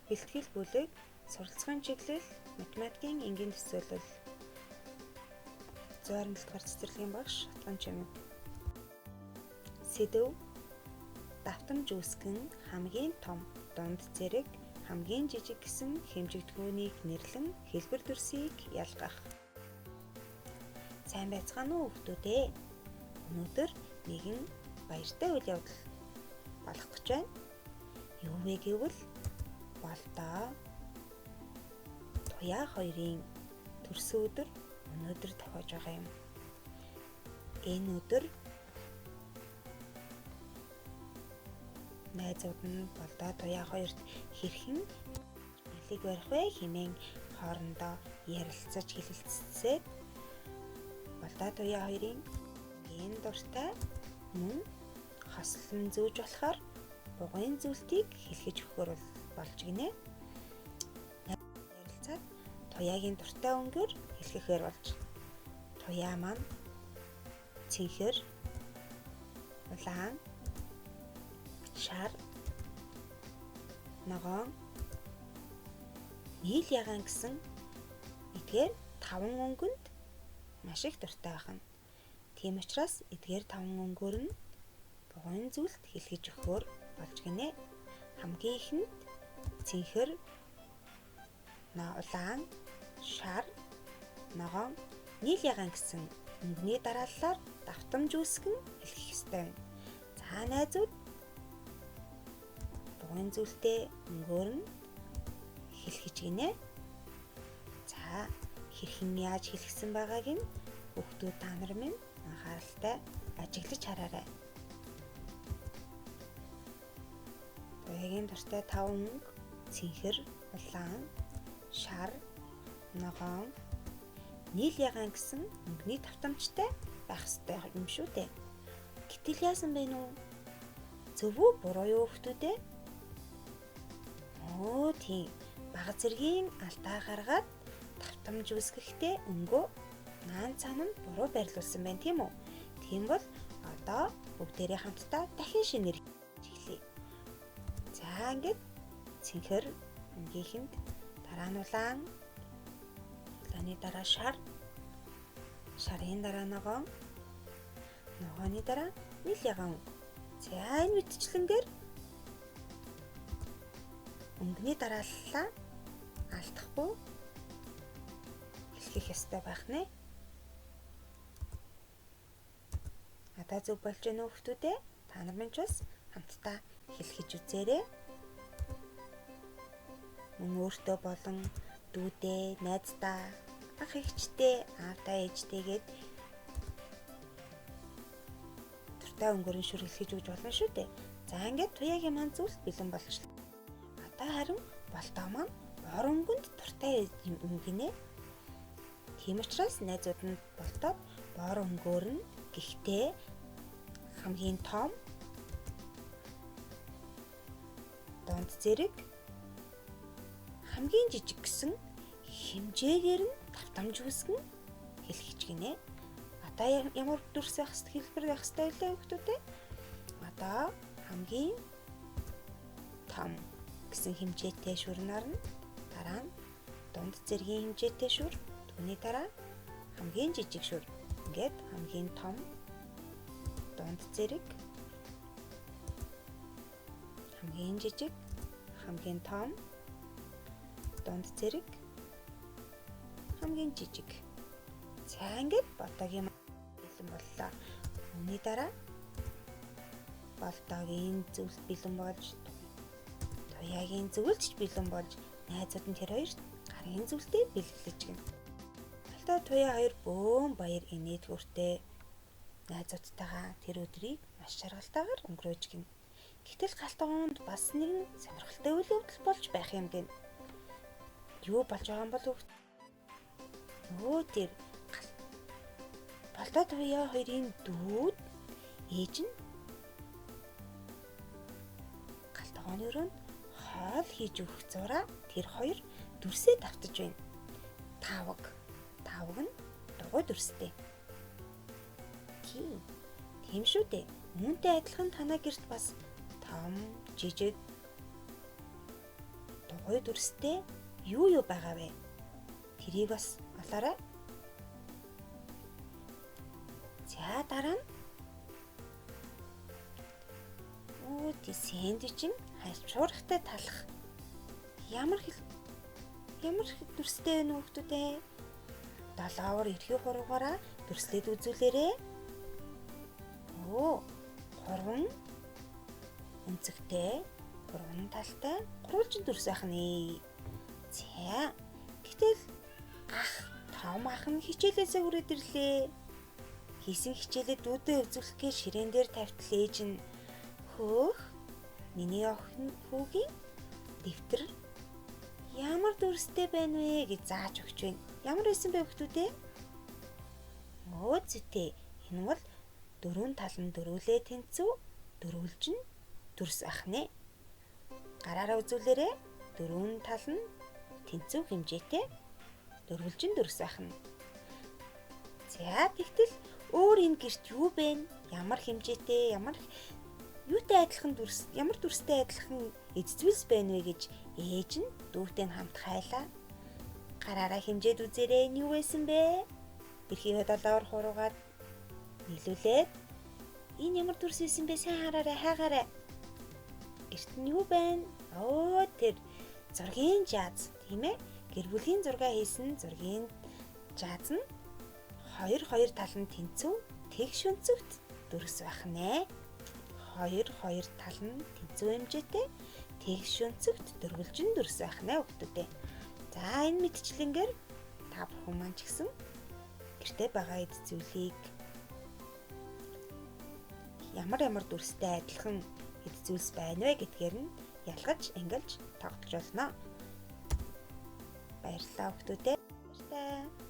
Бэлтгэл бүлэг, суралцахын чиглэл, математикийн энгийн төсөөлөл. 127 дугаар цэцэрлэгийн багш Шотлон Чимэг. Сэдв: давтамж үүсгэн хамгийн том, дунд зэрэг, хамгийн жижиг гэсэн хэмжигдэхүүнийг нэрлэн хэлбэр төрсийг ялгах. Сайн байцгаана уу хүүхдүүдээ? Өнөөдөр нэгэн баяртай үйл явдал болох гэж байна. Юу вэ гэвэл болдоо туяа хоёрын төрсөн өдөр өнөөдөр тохиож байгаа юм. Энэ өдөр найзууд нь болдоо туяа хоёрт хэрхэн нэлийг барих вэ хэмээн хоорондоо ярилцаж хэлэлцсээд болдоо туяа хоёрын энэ дуртай мөн хослон зөөж болохоор бугын зүйлтийг хэлхэж өгөхөр болж гинэ. Ярилцаад туяагийн дуртай өнгөөр хэлхэхээр болж туяа маань цэнхэр, улаан, шар, ногоон, нийл ягаан гэсэн эдгээр 5 өнгөнд маш их дуртай байна. Тийм учраас эдгээр 5 өнгөөр нь бугын зүйлт хэлхэж өгөхөр болж гинэ. Хамгийн ихэнд цэнхэр, улаан, шар, ногоон, нийл ягаан гэсэн өнгөний дарааллаар давтамж үүсгэн хэлэх ёстой байна. За найзууд, бугын зүйлтэй өнгөөр нь хэлхэж гинэ. За хэрхэн яаж хэлсэн байгааг нь хүүхдүүд та нар минь анхааралтай ажиглаж хараарай. Туяагийн дуртай 5 өнгө цэнхэр, улаан, шар, ногоон, нийл ягаан гэсэн өнгөний давтамжтай байх ёстой юм шүү дээ. Гэтэл яасан бэ нү? Зөв үү буруу юу хүүхдүүдээ? Тийм. Бага зэргийн алдаа гаргаад давтамж үүсгэхдээ өнгөө наан цаана нь буруу байрлуулсан байна тийм үү? Тийм бол одоо бүгдээрээ хамтдаа дахин шинээр хэлье. За ингээд цэнхэр өнгөийнхэнд дараа нь улаан, улааны дараа шар, шарын дараа ногоон, ногооны дараа нийл ягаан өнгө. За энэ мэдчлэнгээр өнгөний дарааллаа алдахгүй хэлэх ёстой байх нэ. Надад зөв болж байна уу хүүхдүүдээ? Та нар минь ч бас хамтдаа хэлхэж үзээрэй. Мөн өөртөө болон дүүдээ, найздаа, ах эгчтэй, аавдаа ээжтэйгээд дуртай өнгөөрн шүр хэлхэж өгч болно шүү дээ. За ингээд туяагийн маань зүйлс бэлэн болчихлоо. Одоо харин болдоо маань бор өнгөнд дуртай өнгө гинэ. Тийм учраас найзууд нь болдоод бор өнгөөр нь гэхдээ хамгийн том, дунд зэрэг, хамгийн жижиг гэсэн хэмжээгээр нь давтамж үүсгэн хэлхэж гинэ. Одоо ямар дүрс байх хэлбэр байх ёстой вэ хүүхдүүдээ? Одоо хамгийн том гэсэн хэмжээтэй шүр нарна, дараа нь дунд зэргийн хэмжээтэй шүр, түүний дараа хамгийн жижиг шүр. Ингээд хамгийн том, дунд зэрэг, хамгийн жижиг, хамгийн том, дунд зэрэг, хамгийн жижиг. За ингээд болдоогийн бэлэн боллоо. Үүний дараа болдоогийн зүйлс бэлэн болж, туяагийн зүйлч бэлэн болж, найзууд нь тэр хоёрт гарын зүйлтэй бэлгэлж гин. Болдоо туяа хоёр бөөн баяр инээд хүртээ найзуудтайгаа тэр өдрийг маш жаргалтайгаар өнгөрөөж гин. Гэтэл галтгоонд бас нэгэн сонирхолтой үйл явдал болж байх юм гин. Юу болж байгаа юм бол тэр болдоо туяа хоёрын дүүд ээж нь галтгооны өрөөнд хоол хийж өгөх зураа тэр хоёр дүрсээ давтаж байна. Тавг нь дугуй дүрстэй. Тийм шүү дээ. Үүнтэй адилхан танаа гэрт бас том, жижиг, дугуй дүрстэй юу байгаа вэ? Тэрийг бас олоорой. За дараа нь тий сэндвичийн хажуурахтай талах ямар дүрстэй вэ нөхдүүд ээ? Долоовор эрхий хуруугаараа дүрслээд үзүүлээрэй. Гурван өнцөгтэй, гурван талтай гурвалжин дүрс байх нэ. За гэтэл том ах нь хичээлээсээ хүрээд ирлээ. Хийсэн хичээлээ дүүдээ үзүүлэхгээ ширээн дээр тавьтал ээж нь хөөх миний охин хүүгийн дэвтэр ямар дүрстэй байна вэ гэж зааж өгч байна. Ямар байсан бэ хүүхдүүд ээ? Зүйтэй. Энэ бол дөрвөн тал нь дөрвөлээ тэнцүү, дөрвөлжин дүрс ах нэ. Гараараа үзүүлээрэй. Дөрвөн тал нь тэнцүү хэмжээтэй дөрвөлжин дүрс ах нь. За тэгтэл өөр энэ гэрт юу бэ? Ямар хэмжээтэй, юутай адилхан дүрс, ямар дүрстэй адилхан эцэцүүлс байна вэ гэж ээж нь дүүтэй хамт хайлаа. Гараараа хэмжээд үзээрэй. Энэ юу байсан бэ? Эрхий долоовор хуруугаад нийлүүлээд энэ ямар дүрс байсан бэ? Сайн хараарай, хайгаарай. Гэрт нь юу байна? Тэр зургийн жааз, тийм ээ? Гэр бүлийн зураг хийсэн зургийн жааз нь хоёр тал нь тэнцүү, тэгш өнцөгт дүрс байх нэ. Хоёр тал нь тэнцүү хэмжээтэй, тэгш өнцөгт дөрвөлжин дүрс байх нэ хүүхдүүдээ. За энэ мэдчилэнгээр та бүхэн маань ч гэсэн гэртээ байгаа эд зүйлийг ямар дүрстэй адилхан эд зүйлс байна вэ гэдгээр нь ялгаж ангилж тогтолж болно. Баярлалаа хүүхдүүдээ. Баярлалаа.